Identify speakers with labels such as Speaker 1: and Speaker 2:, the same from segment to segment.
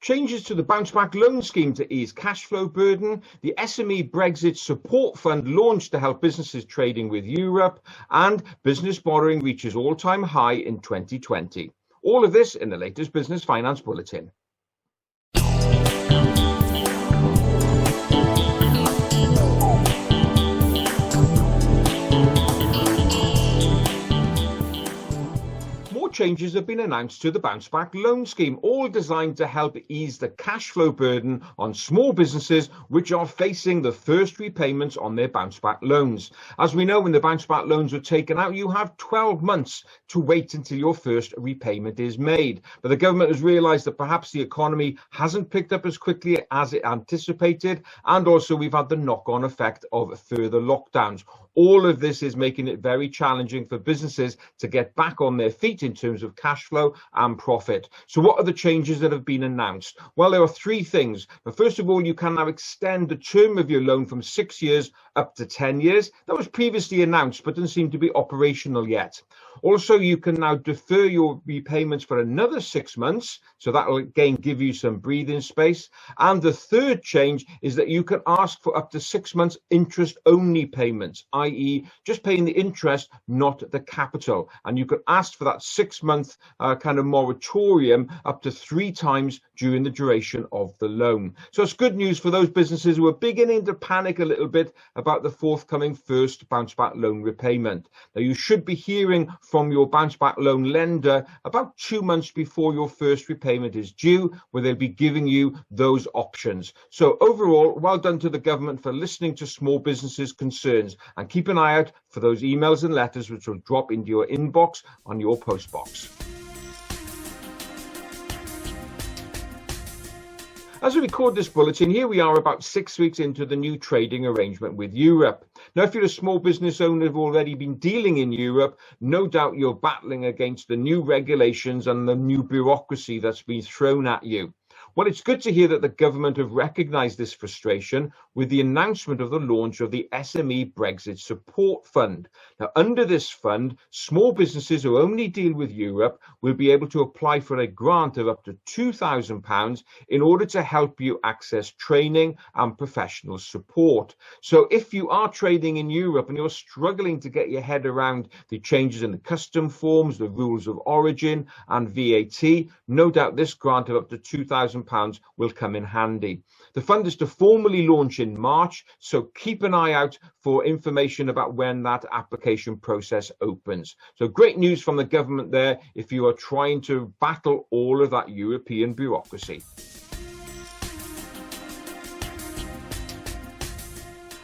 Speaker 1: Changes to the Bounce Back Loan Scheme to ease cash flow burden, the SME Brexit Support Fund launched to help businesses trading with Europe, and business borrowing reaches all-time high in 2020. All of this in the latest Business Finance Bulletin. Changes have been announced to the Bounce Back Loan Scheme, all designed to help ease the cash flow burden on small businesses which are facing the first repayments on their Bounce Back loans. As we know, when the Bounce Back loans were taken out, you have 12 months to wait until your first repayment is made. But the government has realised that perhaps the economy hasn't picked up as quickly as it anticipated, and also we've had the knock-on effect of further lockdowns. All of this is making it very challenging for businesses to get back on their feet in terms of cash flow and profit. So what are the changes that have been announced? Well, there are three things. But first of all, you can now extend the term of your loan from 6 years up to 10 years. That was previously announced, but doesn't seem to be operational yet. Also, you can now defer your repayments for another 6 months. So that will again give you some breathing space. And the third change is that you can ask for up to 6 months interest-only payments, i.e. just paying the interest, not the capital. And you can ask for that 6-month kind of moratorium up to 3 times during the duration of the loan. So it's good news for those businesses who are beginning to panic a little bit about the forthcoming first bounce back loan repayment. Now, you should be hearing from your bounce back loan lender about 2 months before your first repayment is due, where they'll be giving you those options. So overall, well done to the government for listening to small businesses' concerns, and keep an eye out for those emails and letters which will drop into your inbox on your post box. As we record this bulletin, here we are about 6 weeks into the new trading arrangement with Europe. Now, if you're a small business owner who've already been dealing in Europe, no doubt you're battling against the new regulations and the new bureaucracy that's been thrown at you. Well, it's good to hear that the government have recognised this frustration with the announcement of the launch of the SME Brexit Support Fund. Now, under this fund, small businesses who only deal with Europe will be able to apply for a grant of up to £2,000 in order to help you access training and professional support. So if you are trading in Europe and you're struggling to get your head around the changes in the custom forms, the rules of origin and VAT, no doubt this grant of up to £2,000 will come in handy. The fund is to formally launch in March, so keep an eye out for information about when that application process opens. So great news from the government there if you are trying to battle all of that European bureaucracy.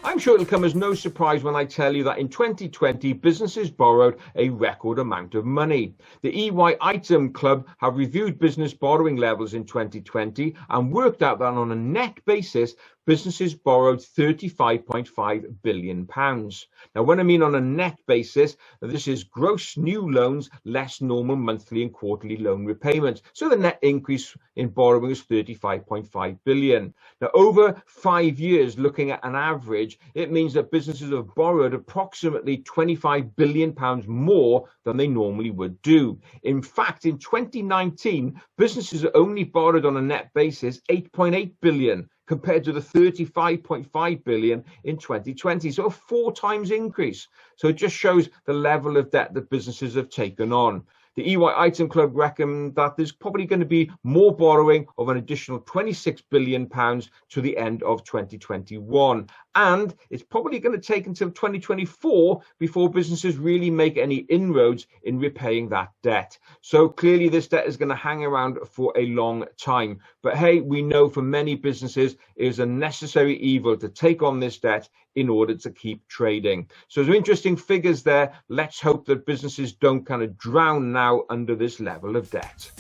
Speaker 1: I'm sure it'll come as no surprise when I tell you that in 2020, businesses borrowed a record amount of money. The EY Item Club have reviewed business borrowing levels in 2020 and worked out that on a net basis, businesses borrowed £35.5 billion. Now, when I mean on a net basis, this is gross new loans less normal monthly and quarterly loan repayments. So the net increase in borrowing is £35.5 billion. Now, over 5 years, looking at an average, it means that businesses have borrowed approximately £25 billion more than they normally would do. In fact, in 2019, businesses only borrowed on a net basis £8.8 billion. Compared to the £35.5 billion in 2020, so a 4 times increase. So it just shows the level of debt that businesses have taken on. The EY Item Club reckon that there's probably going to be more borrowing of an additional £26 billion to the end of 2021. And it's probably going to take until 2024 before businesses really make any inroads in repaying that debt. So clearly this debt is going to hang around for a long time. But hey, we know for many businesses it is a necessary evil to take on this debt in order to keep trading. So some interesting figures there. Let's hope that businesses don't kind of drown now under this level of debt.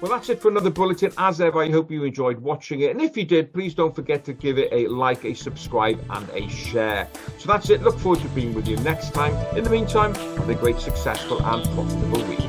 Speaker 1: Well, that's it for another bulletin. As ever, I hope you enjoyed watching it. And if you did, please don't forget to give it a like, a subscribe and a share. So that's it. Look forward to being with you next time. In the meantime, have a great, successful and profitable week.